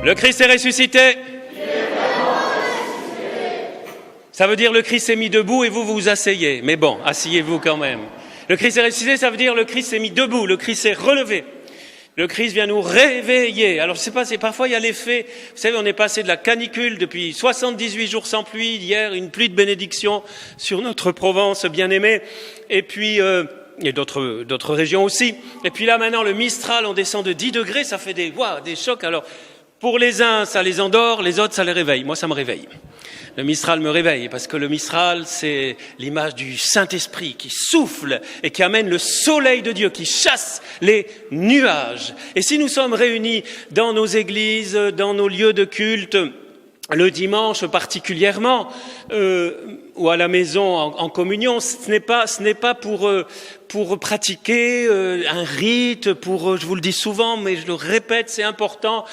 Le Christ est ressuscité. Ça veut dire le Christ s'est mis debout et vous vous asseyez. Mais bon, asseyez-vous quand même. Le Christ est ressuscité, ça veut dire le Christ s'est mis debout, le Christ s'est relevé. Le Christ vient nous réveiller. Alors, je sais pas, parfois il y a l'effet, vous savez, on est passé de la canicule depuis 78 jours sans pluie, hier une pluie de bénédiction sur notre Provence bien-aimée, et puis, et d'autres régions aussi. Et puis là, maintenant, le Mistral, on descend de 10 degrés, ça fait des chocs. Alors, pour les uns, ça les endort, les autres, ça les réveille. Moi, ça me réveille. Le Mistral me réveille, parce que le Mistral, c'est l'image du Saint-Esprit qui souffle et qui amène le soleil de Dieu, qui chasse les nuages. Et si nous sommes réunis dans nos églises, dans nos lieux de culte, le dimanche particulièrement, ou à la maison en communion, ce n'est pas pour pratiquer un rite, je vous le dis souvent, mais je le répète, c'est important.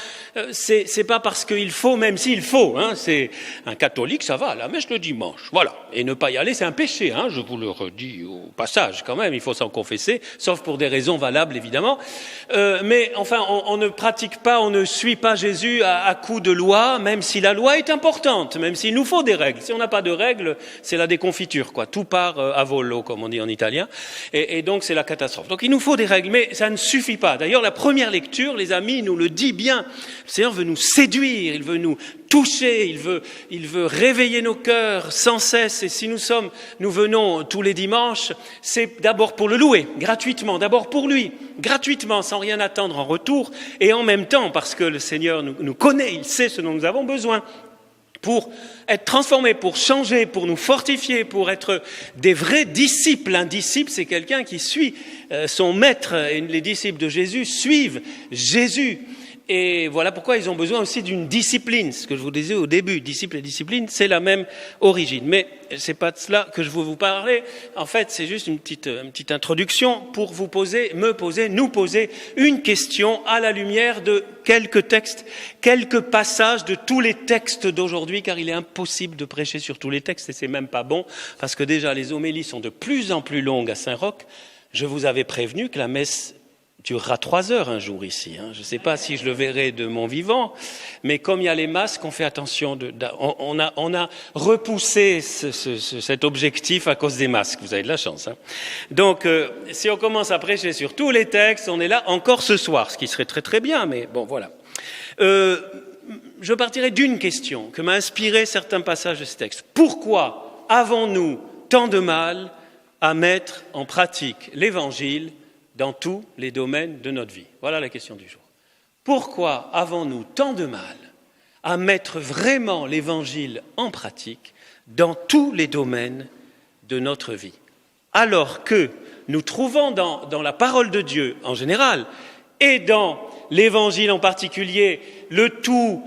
C'est pas parce qu'il faut, même s'il faut. C'est un catholique, ça va à la messe le dimanche, voilà. Et ne pas y aller, c'est un péché. Je vous le redis au passage, quand même. Il faut s'en confesser, sauf pour des raisons valables, évidemment. Mais enfin, on ne pratique pas, on ne suit pas Jésus à coup de loi, même si la loi est importante, même s'il nous faut des règles. Si on n'a pas de règles, c'est la déconfiture, quoi. Tout part à volo, comme on dit en italien. Et donc, c'est la catastrophe. Donc, il nous faut des règles, mais ça ne suffit pas. D'ailleurs, la première lecture, les amis, nous le dit bien. Le Seigneur veut nous séduire, il veut nous toucher, il veut réveiller nos cœurs sans cesse. Et si nous venons tous les dimanches, c'est d'abord pour le louer, gratuitement, d'abord pour lui, gratuitement, sans rien attendre en retour, et en même temps, parce que le Seigneur nous connaît, il sait ce dont nous avons besoin, pour être transformés, pour changer, pour nous fortifier, pour être des vrais disciples. Un disciple, c'est quelqu'un qui suit son maître, et les disciples de Jésus suivent Jésus. Et voilà pourquoi ils ont besoin aussi d'une discipline. Ce que je vous disais au début, disciple et discipline, c'est la même origine. Mais c'est pas de cela que je veux vous parler. En fait, c'est juste une petite introduction pour nous poser une question à la lumière de quelques textes, quelques passages de tous les textes d'aujourd'hui, car il est impossible de prêcher sur tous les textes, et c'est même pas bon, parce que déjà les homélies sont de plus en plus longues à Saint-Roch. Je vous avais prévenu que la messe durera 3 heures un jour ici. Je ne sais pas si je le verrai de mon vivant, mais comme il y a les masques, on fait attention. On a repoussé cet objectif à cause des masques. Vous avez de la chance. Donc, si on commence à prêcher sur tous les textes, on est là encore ce soir, ce qui serait très très bien, mais bon, voilà. Je partirai d'une question que m'a inspiré certains passages de ce texte. Pourquoi avons-nous tant de mal à mettre en pratique l'Évangile dans tous les domaines de notre vie? Voilà la question du jour. Pourquoi avons-nous tant de mal à mettre vraiment l'Évangile en pratique dans tous les domaines de notre vie, alors que nous trouvons dans la parole de Dieu en général et dans l'Évangile en particulier le tout,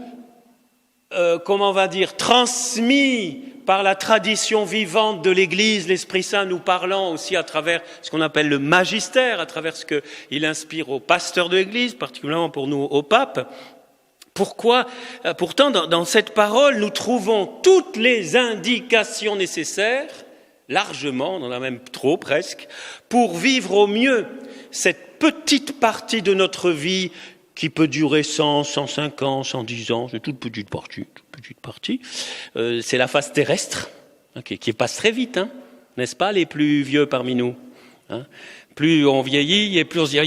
transmis par la tradition vivante de l'Église, l'Esprit Saint nous parlant aussi à travers ce qu'on appelle le magistère, à travers ce qu'il inspire aux pasteurs de l'Église, particulièrement pour nous, au pape. Pourquoi ? Pourtant, dans cette parole, nous trouvons toutes les indications nécessaires, largement, on en a même trop presque, pour vivre au mieux cette petite partie de notre vie qui peut durer 100, 105 ans, 110 ans, c'est toute petite partie. C'est la phase terrestre, qui passe très vite, n'est-ce pas, les plus vieux parmi nous, Plus on vieillit et plus on se dit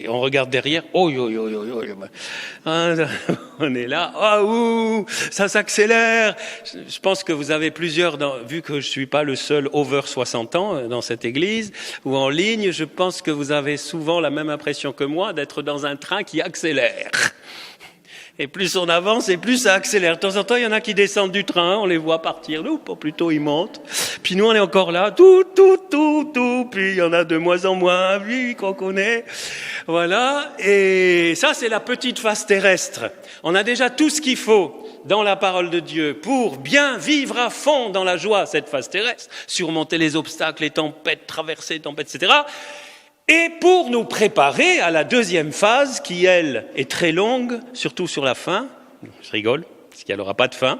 on regarde derrière, on est là, ça s'accélère. Je pense que vous avez plusieurs, vu que je suis pas le seul over 60 ans dans cette église ou en ligne, je pense que vous avez souvent la même impression que moi d'être dans un train qui accélère. Et plus on avance, et plus ça accélère. De temps en temps, il y en a qui descendent du train, on les voit partir, nous, plutôt ils montent. Puis nous, on est encore là, tout. Puis il y en a de moins en moins, oui, qu'on connaît. Voilà. Et ça, c'est la petite phase terrestre. On a déjà tout ce qu'il faut dans la parole de Dieu pour bien vivre à fond dans la joie, cette phase terrestre. Surmonter les obstacles, les tempêtes, traverser les tempêtes, etc. Et pour nous préparer à la deuxième phase, qui, elle, est très longue, surtout sur la fin, je rigole, parce qu'elle n'aura pas de fin,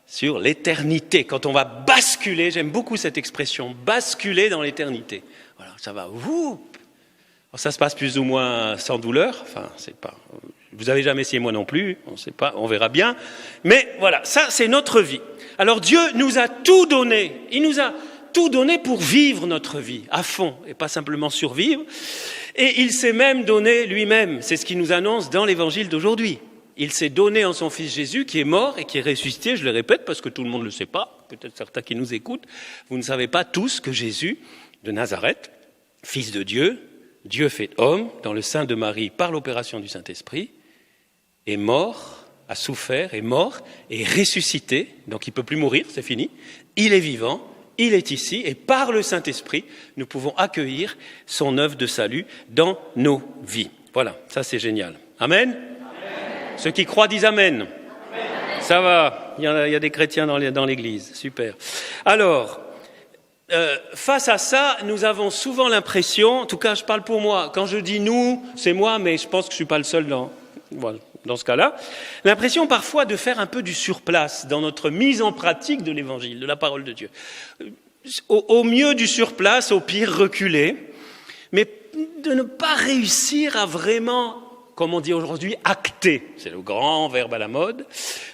sur l'éternité, quand on va basculer, j'aime beaucoup cette expression, basculer dans l'éternité. Voilà, ça va, ça se passe plus ou moins sans douleur, enfin, c'est pas, Vous n'avez jamais essayé, moi non plus, on ne sait pas, on verra bien. Mais voilà, ça c'est notre vie. Alors Dieu nous a tout donné, il nous a tout donné pour vivre notre vie à fond et pas simplement survivre. Et il s'est même donné lui-même, c'est ce qu'il nous annonce dans l'évangile d'aujourd'hui. Il s'est donné en son Fils Jésus qui est mort et qui est ressuscité, je le répète parce que tout le monde ne le sait pas, peut-être certains qui nous écoutent, vous ne savez pas tous que Jésus de Nazareth, Fils de Dieu, Dieu fait homme dans le sein de Marie par l'opération du Saint-Esprit, est mort, a souffert, est mort, est ressuscité, donc il ne peut plus mourir, c'est fini, il est vivant, il est ici, et par le Saint-Esprit, nous pouvons accueillir son œuvre de salut dans nos vies. Voilà, ça c'est génial. Amen. Ceux qui croient disent Amen. Amen. Ça va, il y a des chrétiens dans l'église, super. Alors, face à ça, nous avons souvent l'impression, en tout cas je parle pour moi, quand je dis nous, c'est moi, mais je pense que je ne suis pas le seul dans ce cas-là, l'impression parfois de faire un peu du surplace dans notre mise en pratique de l'évangile, de la parole de Dieu. Au mieux du surplace, au pire reculer, mais de ne pas réussir à vraiment, comme on dit aujourd'hui, acter, c'est le grand verbe à la mode,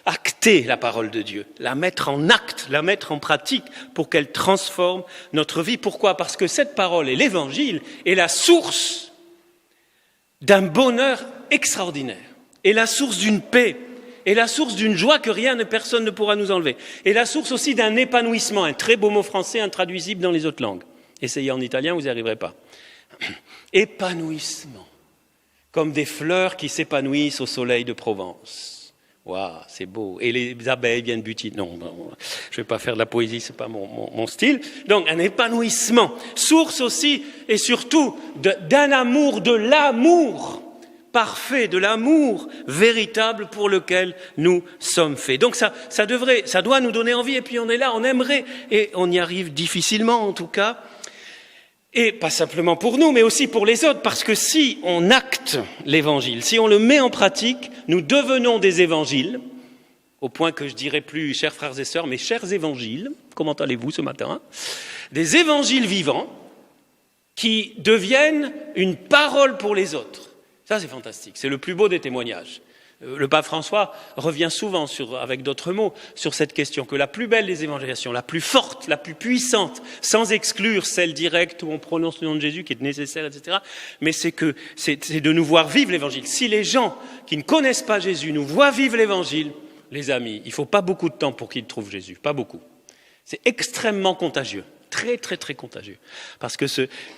acter la parole de Dieu, la mettre en acte, la mettre en pratique pour qu'elle transforme notre vie. Pourquoi ? Parce que cette parole et l'évangile est la source d'un bonheur extraordinaire, est la source d'une paix, est la source d'une joie que rien et personne ne pourra nous enlever, est la source aussi d'un épanouissement, un très beau mot français intraduisible dans les autres langues. Essayez en italien, vous n'y arriverez pas. Épanouissement. Comme des fleurs qui s'épanouissent au soleil de Provence. Waouh, c'est beau. Et les abeilles viennent butiner. Non, je ne vais pas faire de la poésie, ce n'est pas mon style. Donc, un épanouissement. Source aussi et surtout d'un amour, de l'amour parfait, de l'amour véritable pour lequel nous sommes faits. Donc, ça doit nous donner envie. Et puis, on est là, on aimerait, et on y arrive difficilement en tout cas. Et pas simplement pour nous, mais aussi pour les autres, parce que si on acte l'évangile, si on le met en pratique, nous devenons des évangiles, au point que je dirais plus, chers frères et sœurs, mais chers évangiles, comment allez-vous ce matin ? Des évangiles vivants qui deviennent une parole pour les autres. Ça, c'est fantastique, c'est le plus beau des témoignages. Le pape François revient souvent, avec d'autres mots, sur cette question, que la plus belle des évangélisations, la plus forte, la plus puissante, sans exclure celle directe où on prononce le nom de Jésus, qui est nécessaire, etc., mais c'est de nous voir vivre l'évangile. Si les gens qui ne connaissent pas Jésus nous voient vivre l'évangile, les amis, il ne faut pas beaucoup de temps pour qu'ils trouvent Jésus, pas beaucoup. C'est extrêmement contagieux. Très, très, très contagieux. Parce que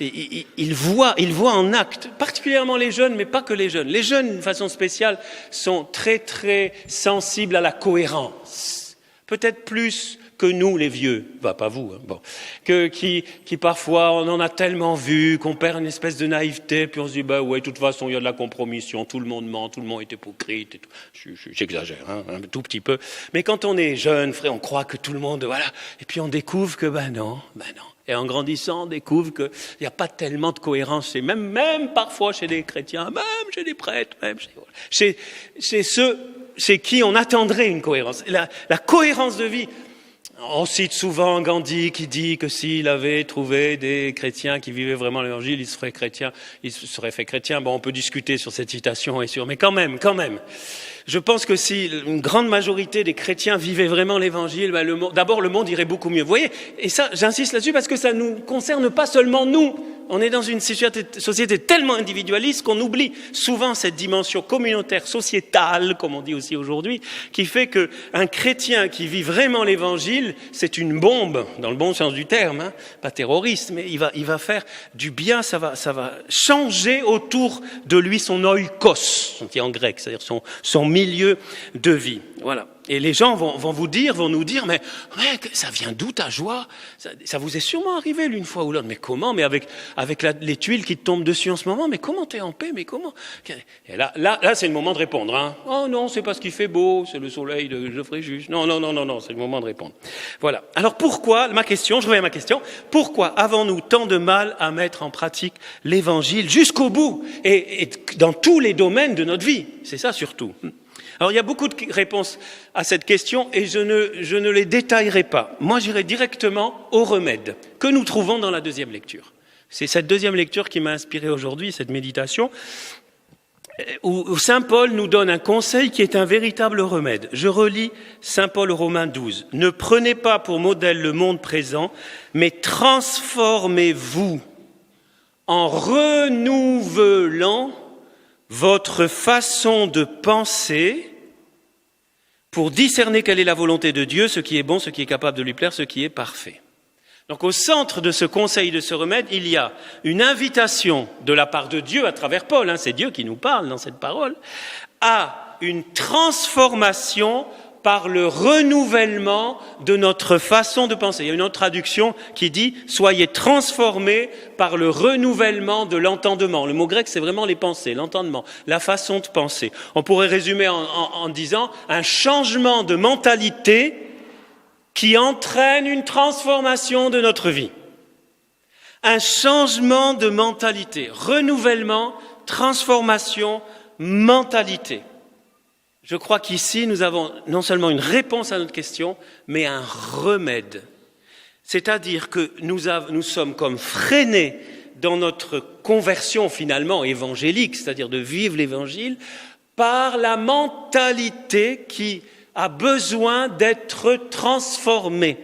ils voient en acte, particulièrement les jeunes, mais pas que les jeunes. Les jeunes, d'une façon spéciale, sont très, très sensibles à la cohérence. Peut-être plus que nous, les vieux. Pas vous, hein, qui parfois, on en a tellement vu, qu'on perd une espèce de naïveté, puis on se dit, ouais, de toute façon, il y a de la compromission, tout le monde ment, tout le monde est hypocrite, et tout. J'exagère, un tout petit peu. Mais quand on est jeune, frère, on croit que tout le monde, voilà. Et puis on découvre que, non. Et en grandissant, on découvre qu'il n'y a pas tellement de cohérence, même parfois chez les chrétiens, même chez les prêtres, même chez ceux chez qui on attendrait une cohérence. La cohérence de vie. On cite souvent Gandhi qui dit que s'il avait trouvé des chrétiens qui vivaient vraiment l'évangile, il se serait fait chrétien. Bon, on peut discuter sur cette citation, mais quand même. Je pense que si une grande majorité des chrétiens vivaient vraiment l'évangile, d'abord le monde irait beaucoup mieux. Vous voyez, et ça, j'insiste là-dessus parce que ça ne nous concerne pas seulement nous. On est dans une société tellement individualiste qu'on oublie souvent cette dimension communautaire, sociétale, comme on dit aussi aujourd'hui, qui fait qu'un chrétien qui vit vraiment l'évangile, c'est une bombe, dans le bon sens du terme, hein, pas terroriste, mais il va faire du bien, ça va changer autour de lui son oikos, on dit en grec, c'est-à-dire son milieu de vie. Voilà. Et les gens vont nous dire, mais ça vient d'où ta joie ? Ça vous est sûrement arrivé l'une fois ou l'autre. Mais comment ? Mais avec les tuiles qui te tombent dessus en ce moment, mais comment t'es en paix ? Mais comment ? Et là, c'est le moment de répondre. Hein. Oh non, c'est parce qu'il fait beau, c'est le soleil de Geoffrey Juge. Non, c'est le moment de répondre. Voilà. Alors pourquoi, je reviens à ma question, pourquoi avons-nous tant de mal à mettre en pratique l'évangile jusqu'au bout et dans tous les domaines de notre vie ? C'est ça surtout. Alors il y a beaucoup de réponses à cette question et je ne les détaillerai pas. Moi j'irai directement au remède que nous trouvons dans la deuxième lecture. C'est cette deuxième lecture qui m'a inspiré aujourd'hui, cette méditation. où saint Paul nous donne un conseil qui est un véritable remède. Je relis saint Paul aux Romains 12. « Ne prenez pas pour modèle le monde présent, mais transformez-vous en renouvelant votre façon de penser pour discerner quelle est la volonté de Dieu, ce qui est bon, ce qui est capable de lui plaire, ce qui est parfait. » Donc au centre de ce conseil, de ce remède, il y a une invitation de la part de Dieu à travers Paul, c'est Dieu qui nous parle dans cette parole, à une transformation par le renouvellement de notre façon de penser. Il y a une autre traduction qui dit « Soyez transformés par le renouvellement de l'entendement ». Le mot grec, c'est vraiment les pensées, l'entendement, la façon de penser. On pourrait résumer en disant un changement de mentalité qui entraîne une transformation de notre vie. Un changement de mentalité, renouvellement, transformation, mentalité. Je crois qu'ici, nous avons non seulement une réponse à notre question, mais un remède. C'est-à-dire que nous sommes comme freinés dans notre conversion finalement évangélique, c'est-à-dire de vivre l'évangile, par la mentalité qui a besoin d'être transformé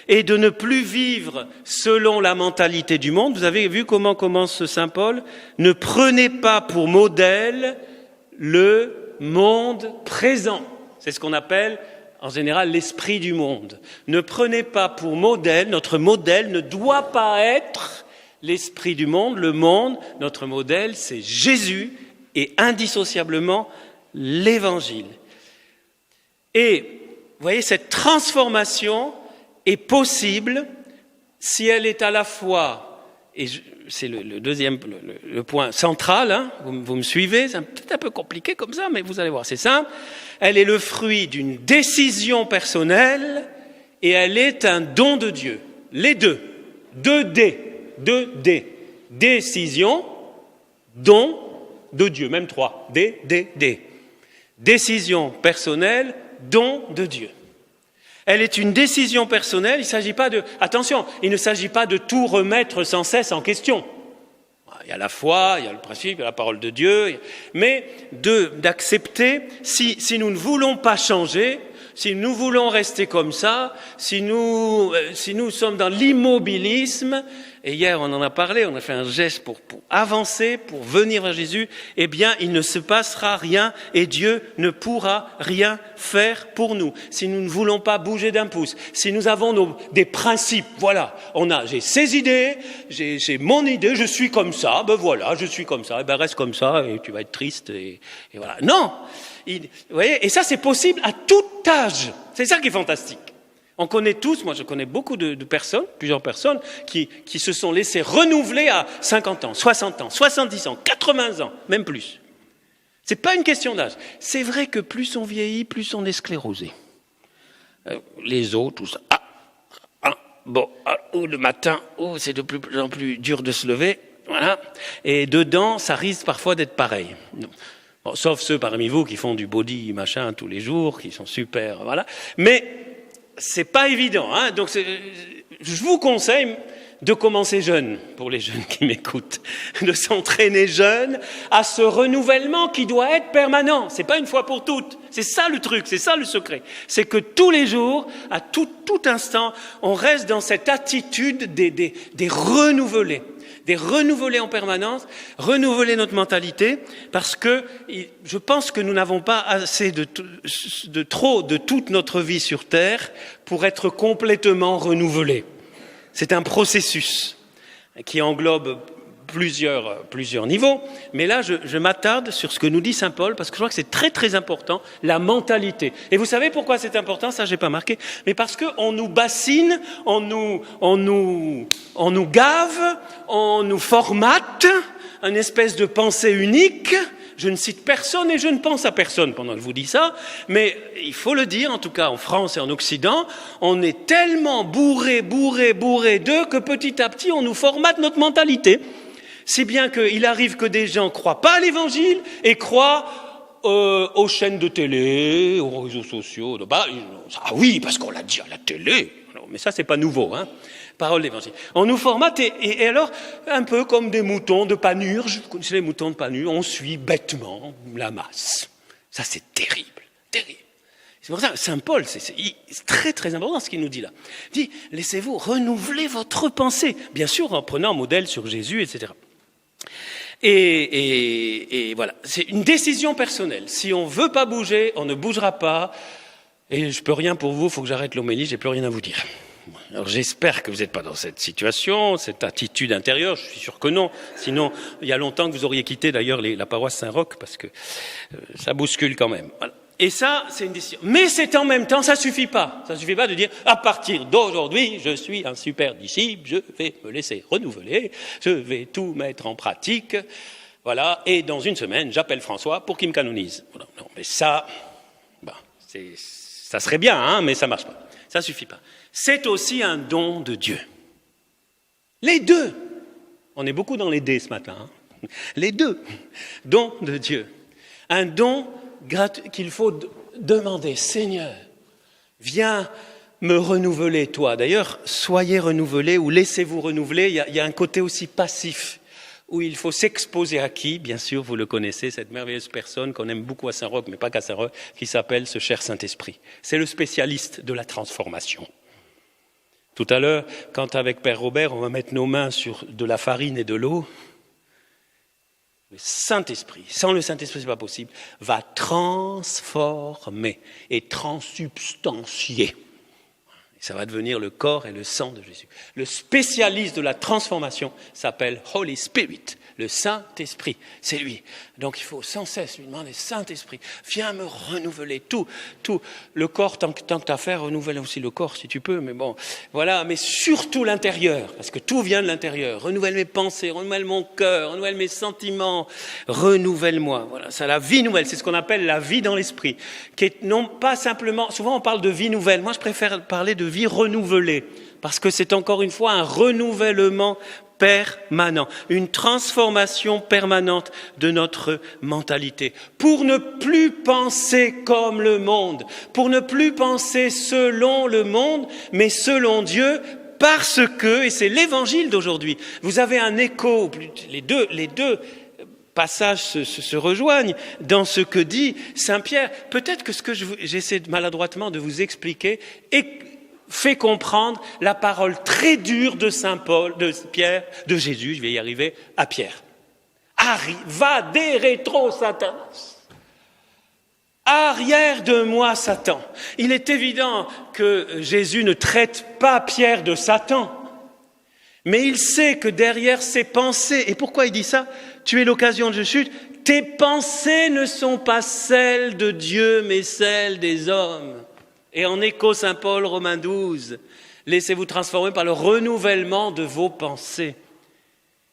et de ne plus vivre selon la mentalité du monde. Vous avez vu comment commence saint Paul ? Ne prenez pas pour modèle le monde présent. C'est ce qu'on appelle en général l'esprit du monde. Ne prenez pas pour modèle, notre modèle ne doit pas être l'esprit du monde, le monde, notre modèle c'est Jésus et indissociablement l'évangile. Et, vous voyez, cette transformation est possible si elle est à la fois, et c'est le deuxième, le point central, vous me suivez, c'est peut-être un peu compliqué comme ça, mais vous allez voir, c'est simple. Elle est le fruit d'une décision personnelle et elle est un don de Dieu. Les deux. 2D. Décision, don de Dieu, même 3. D. Décision personnelle, don de Dieu. Elle est une décision personnelle, attention, il ne s'agit pas de tout remettre sans cesse en question. Il y a la foi, il y a le principe, il y a la parole de Dieu, mais d'accepter, si nous ne voulons pas changer, si nous voulons rester comme ça, si nous sommes dans l'immobilisme, et hier on en a parlé, on a fait un geste pour avancer, pour venir vers Jésus, eh bien il ne se passera rien et Dieu ne pourra rien faire pour nous. Si nous ne voulons pas bouger d'un pouce, si nous avons des principes, voilà, j'ai ces idées, j'ai mon idée, je suis comme ça, je suis comme ça, reste comme ça et tu vas être triste et voilà. Non, vous voyez, et ça c'est possible à tout âge, c'est ça qui est fantastique. On connaît tous, moi je connais beaucoup de personnes, plusieurs personnes, qui se sont laissées renouveler à 50 ans, 60 ans, 70 ans, 80 ans, même plus. C'est pas une question d'âge. C'est vrai que plus on vieillit, plus on est sclérosé. Les os, tout ça. Le matin, c'est de plus en plus dur de se lever, voilà. Et dedans, ça risque parfois d'être pareil. Bon, sauf ceux parmi vous qui font du body machin tous les jours, qui sont super, voilà. Mais c'est pas évident, donc je vous conseille de commencer jeune, pour les jeunes qui m'écoutent, de s'entraîner jeune à ce renouvellement qui doit être permanent. C'est pas une fois pour toutes. C'est ça le truc, c'est ça le secret. C'est que tous les jours, à tout instant, on reste dans cette attitude des renouvelés. Des renouveler en permanence, renouveler notre mentalité, parce que je pense que nous n'avons pas assez de toute notre vie sur Terre pour être complètement renouvelés. C'est un processus qui englobe plusieurs niveaux, mais là je m'attarde sur ce que nous dit saint Paul, parce que je crois que c'est très très important, la mentalité. Et vous savez pourquoi c'est important, ça j'ai pas marqué, mais parce qu'on nous bassine, on nous gave, on nous formate, une espèce de pensée unique. Je ne cite personne et je ne pense à personne pendant que je vous dis ça, mais il faut le dire, en tout cas en France et en Occident, on est tellement bourré d'eux que petit à petit on nous formate notre mentalité. Si bien qu'il arrive que des gens ne croient pas à l'évangile et croient aux chaînes de télé, aux réseaux sociaux. Oui, parce qu'on l'a dit à la télé. Mais ça, c'est pas nouveau, hein. Parole d'évangile. On nous formate et alors, un peu comme des moutons de Panurge, vous connaissez les moutons de Panurge, on suit bêtement la masse. Ça, c'est terrible, terrible. C'est pour ça que Saint Paul, c'est très très important ce qu'il nous dit là. Il dit, laissez-vous renouveler votre pensée, bien sûr en prenant un modèle sur Jésus, etc. Et voilà, c'est une décision personnelle. Si on ne veut pas bouger, on ne bougera pas. Et je peux rien pour vous, il faut que j'arrête l'homélie, j'ai plus rien à vous dire. Alors j'espère que vous n'êtes pas dans cette situation, cette attitude intérieure, je suis sûr que non. Sinon, il y a longtemps que vous auriez quitté d'ailleurs la paroisse Saint-Roch, parce que ça bouscule quand même. Voilà. Et ça, c'est une décision. Mais c'est en même temps, ça suffit pas. Ça suffit pas de dire, à partir d'aujourd'hui, je suis un super disciple, je vais me laisser renouveler, je vais tout mettre en pratique. Voilà. Et dans une semaine, j'appelle François pour qu'il me canonise. Voilà. Non, mais ça, ça serait bien, hein, mais ça marche pas. Ça suffit pas. C'est aussi un don de Dieu. Les deux. On est beaucoup dans les dés ce matin. Hein. Les deux. Don de Dieu. Un don qu'il faut demander. Seigneur, viens me renouveler, toi. D'ailleurs, soyez renouvelés ou laissez-vous renouveler. Il y a un côté aussi passif où il faut s'exposer à qui? Bien sûr, vous le connaissez, cette merveilleuse personne qu'on aime beaucoup à Saint-Roch, mais pas qu'à Saint-Roch, qui s'appelle ce cher Saint-Esprit. C'est le spécialiste de la transformation. Tout à l'heure, quand avec Père Robert, on va mettre nos mains sur de la farine et de l'eau, le Saint-Esprit, sans le Saint-Esprit, c'est pas possible, va transformer et transsubstantier. Et ça va devenir le corps et le sang de Jésus. Le spécialiste de la transformation s'appelle Holy Spirit, le Saint-Esprit. C'est lui. Donc il faut sans cesse lui demander, Saint-Esprit, viens me renouveler tout. Le corps, tant que tu as fait, renouvelle aussi le corps si tu peux. Mais bon, voilà. Mais surtout l'intérieur, parce que tout vient de l'intérieur. Renouvelle mes pensées, renouvelle mon cœur, renouvelle mes sentiments. Renouvelle-moi. Voilà, c'est la vie nouvelle. C'est ce qu'on appelle la vie dans l'esprit. Qui est non pas simplement, souvent on parle de vie nouvelle. Moi je préfère parler de vie renouvelée. Parce que c'est encore une fois un renouvellement permanent, une transformation permanente de notre mentalité. Pour ne plus penser comme le monde, pour ne plus penser selon le monde, mais selon Dieu, parce que, et c'est l'évangile d'aujourd'hui, vous avez un écho, les deux passages se rejoignent dans ce que dit Saint Pierre. Peut-être que ce que j'essaie maladroitement de vous expliquer est fait comprendre la parole très dure de Saint Paul, de Pierre, de Jésus, je vais y arriver, à Pierre. Va des rétro Satanas. Arrière de moi, Satan. Il est évident que Jésus ne traite pas Pierre de Satan, mais il sait que derrière ses pensées, et pourquoi il dit ça? Tu es l'occasion de chute. Tes pensées ne sont pas celles de Dieu, mais celles des hommes. Et en écho, Saint Paul, Romains 12, laissez-vous transformer par le renouvellement de vos pensées.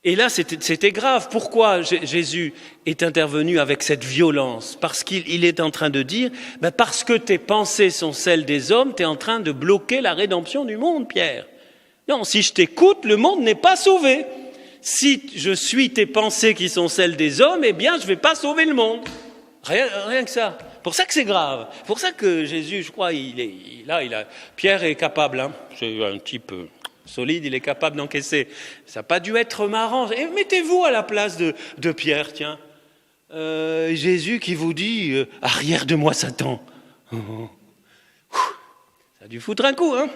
Et là, c'était grave. Pourquoi Jésus est intervenu avec cette violence? Parce qu'il est en train de dire, parce que tes pensées sont celles des hommes, tu es en train de bloquer la rédemption du monde, Pierre. Non, si je t'écoute, le monde n'est pas sauvé. Si je suis tes pensées qui sont celles des hommes, eh bien, je ne vais pas sauver le monde. Rien que ça. Pour ça que c'est grave. Pour ça que Jésus, je crois, Pierre est capable, hein, c'est un type solide, il est capable d'encaisser. Ça n'a pas dû être marrant. Et mettez-vous à la place de Pierre, tiens. Jésus qui vous dit « Arrière de moi, Satan ». Ça a dû foutre un coup, hein.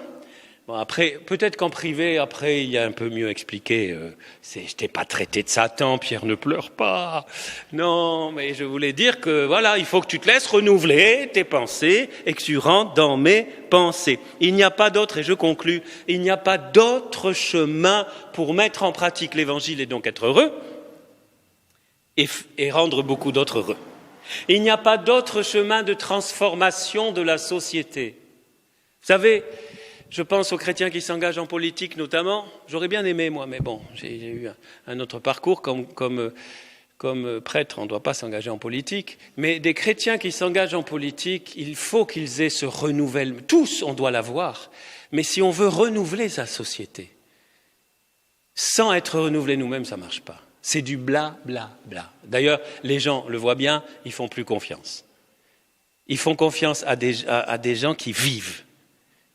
Bon, après, peut-être qu'en privé, après, il y a un peu mieux expliqué. Je t'ai pas traité de Satan, Pierre, ne pleure pas. Non, mais je voulais dire que, voilà, il faut que tu te laisses renouveler tes pensées et que tu rentres dans mes pensées. Il n'y a pas d'autre, et je conclus, il n'y a pas d'autre chemin pour mettre en pratique l'évangile et donc être heureux et rendre beaucoup d'autres heureux. Il n'y a pas d'autre chemin de transformation de la société. Vous savez, je pense aux chrétiens qui s'engagent en politique notamment. J'aurais bien aimé, moi, mais bon, j'ai eu un autre parcours. Comme prêtre, on ne doit pas s'engager en politique. Mais des chrétiens qui s'engagent en politique, il faut qu'ils aient ce renouvellement. Tous, on doit l'avoir. Mais si on veut renouveler sa société, sans être renouvelés nous-mêmes, ça ne marche pas. C'est du bla, bla, bla. D'ailleurs, les gens le voient bien, ils ne font plus confiance. Ils font confiance à des gens qui vivent.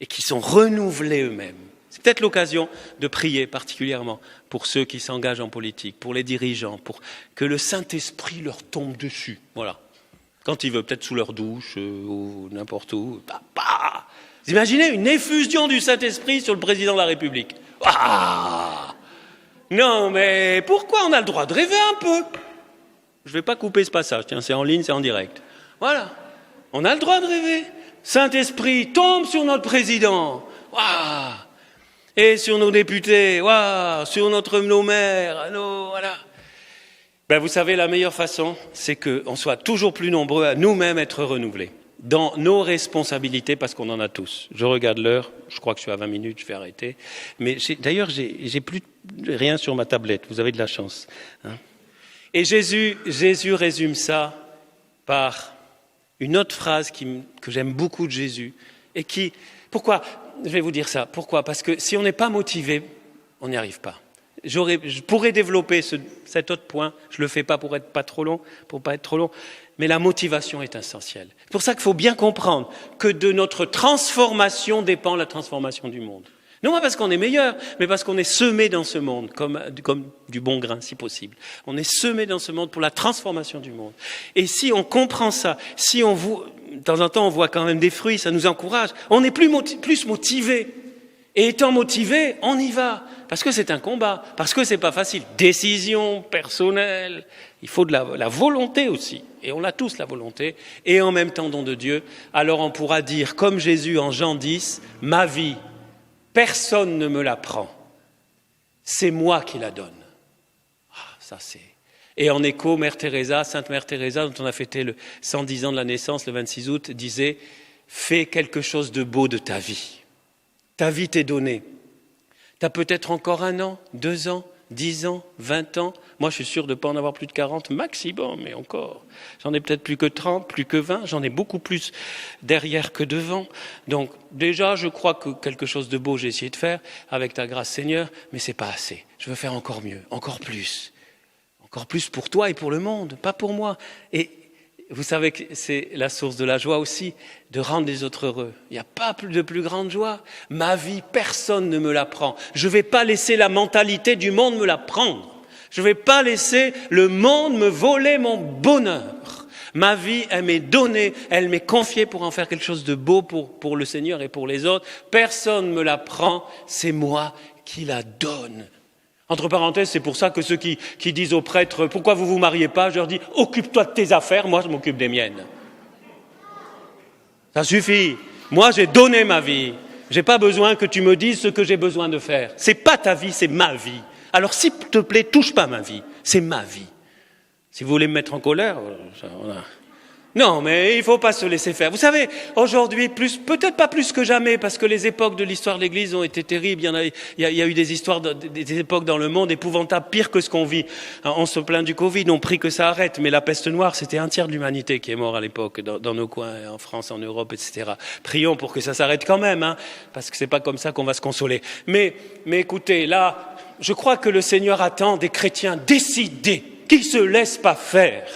et qui sont renouvelés eux-mêmes. C'est peut-être l'occasion de prier particulièrement pour ceux qui s'engagent en politique, pour les dirigeants, pour que le Saint-Esprit leur tombe dessus. Voilà. Quand il veut, peut-être sous leur douche ou n'importe où. Vous imaginez une effusion du Saint-Esprit sur le président de la République. Non, mais pourquoi on a le droit de rêver un peu? Je ne vais pas couper ce passage, tiens, c'est en ligne, c'est en direct. Voilà, on a le droit de rêver. Saint-Esprit, tombe sur notre président. Et sur nos députés, sur nos maires, voilà. Vous savez, la meilleure façon, c'est qu'on soit toujours plus nombreux à nous-mêmes être renouvelés dans nos responsabilités, parce qu'on en a tous. Je regarde l'heure, je crois que je suis à 20 minutes, je vais arrêter. Mais d'ailleurs, j'ai plus rien sur ma tablette, vous avez de la chance. Et Jésus résume ça par une autre phrase que j'aime beaucoup de Jésus, et pourquoi? Je vais vous dire ça. Pourquoi? Parce que si on n'est pas motivé, on n'y arrive pas. Je pourrais développer cet autre point. Je ne le fais pas pour pas être trop long. Mais la motivation est essentielle. C'est pour ça qu'il faut bien comprendre que de notre transformation dépend la transformation du monde. Non pas parce qu'on est meilleur, mais parce qu'on est semé dans ce monde, comme du bon grain, si possible. On est semé dans ce monde pour la transformation du monde. Et si on comprend ça, de temps en temps on voit quand même des fruits, ça nous encourage, on est plus motivé. Et étant motivé, on y va. Parce que c'est un combat, parce que c'est pas facile. Décision personnelle, il faut de la volonté aussi. Et on a tous la volonté. Et en même temps, don de Dieu. Alors on pourra dire, comme Jésus en Jean 10, ma vie, personne ne me la prend. C'est moi qui la donne. Et en écho, Sainte Mère Teresa, dont on a fêté le 110 ans de la naissance, le 26 août, disait « Fais quelque chose de beau de ta vie. Ta vie t'est donnée. Tu as peut-être encore 1 an, 2 ans, 10 ans, 20 ans. Moi, je suis sûr de ne pas en avoir plus de 40 maximum, mais encore. J'en ai peut-être plus que 30, plus que 20. J'en ai beaucoup plus derrière que devant. Donc, déjà, je crois que quelque chose de beau, j'ai essayé de faire avec ta grâce, Seigneur, mais c'est pas assez. Je veux faire encore mieux, encore plus. Encore plus pour toi et pour le monde, pas pour moi. Et vous savez que c'est la source de la joie aussi, de rendre les autres heureux. Il n'y a pas de plus grande joie. Ma vie, personne ne me la prend. Je ne vais pas laisser la mentalité du monde me la prendre. Je ne vais pas laisser le monde me voler mon bonheur. Ma vie, elle m'est donnée, elle m'est confiée pour en faire quelque chose de beau pour le Seigneur et pour les autres. Personne ne me la prend, c'est moi qui la donne. Entre parenthèses, c'est pour ça que ceux qui disent aux prêtres « Pourquoi vous ne vous mariez pas ?» Je leur dis « Occupe-toi de tes affaires, moi je m'occupe des miennes. » Ça suffit. Moi j'ai donné ma vie. Je n'ai pas besoin que tu me dises ce que j'ai besoin de faire. Ce n'est pas ta vie, c'est ma vie. Alors s'il te plaît, touche pas ma vie. C'est ma vie. Si vous voulez me mettre en colère, voilà. Non, mais il ne faut pas se laisser faire. Vous savez, aujourd'hui, peut-être pas plus que jamais, parce que les époques de l'histoire de l'Église ont été terribles. Il y a eu des histoires, des époques dans le monde épouvantables, pires que ce qu'on vit. On se plaint du Covid, on prie que ça arrête, mais la peste noire, c'était 1/3 de l'humanité qui est mort à l'époque, dans nos coins, en France, en Europe, etc. Prions pour que ça s'arrête quand même, parce que c'est pas comme ça qu'on va se consoler. Mais écoutez, là, je crois que le Seigneur attend des chrétiens décidés, qui se laissent pas faire,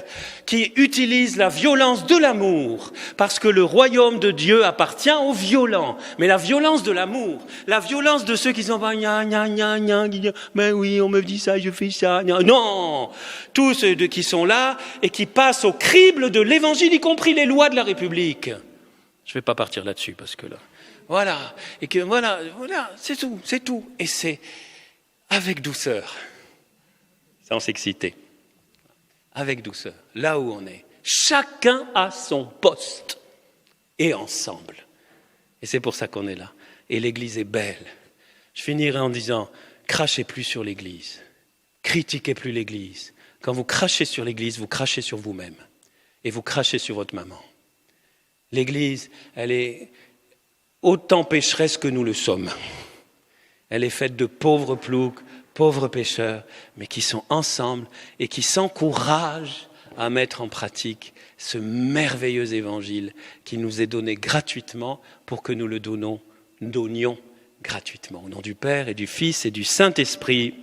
qui utilisent la violence de l'amour, parce que le royaume de Dieu appartient aux violents. Mais la violence de l'amour, la violence de ceux qui sont pas mais oui, on me dit ça, je fais ça. Non, tous ceux qui sont là et qui passent au crible de l'évangile, y compris les lois de la République. Je vais pas partir là-dessus parce que là, voilà, et que voilà, c'est tout, et c'est avec douceur, sans s'exciter. Avec douceur, là où on est. Chacun a son poste et ensemble. Et c'est pour ça qu'on est là. Et l'Église est belle. Je finirai en disant, crachez plus sur l'Église. Critiquez plus l'Église. Quand vous crachez sur l'Église, vous crachez sur vous-même. Et vous crachez sur votre maman. L'Église, elle est autant pécheresse que nous le sommes. Elle est faite de pauvres ploucs, pauvres pécheurs, mais qui sont ensemble et qui s'encouragent à mettre en pratique ce merveilleux évangile qui nous est donné gratuitement pour que nous le donnions gratuitement. Au nom du Père et du Fils et du Saint-Esprit.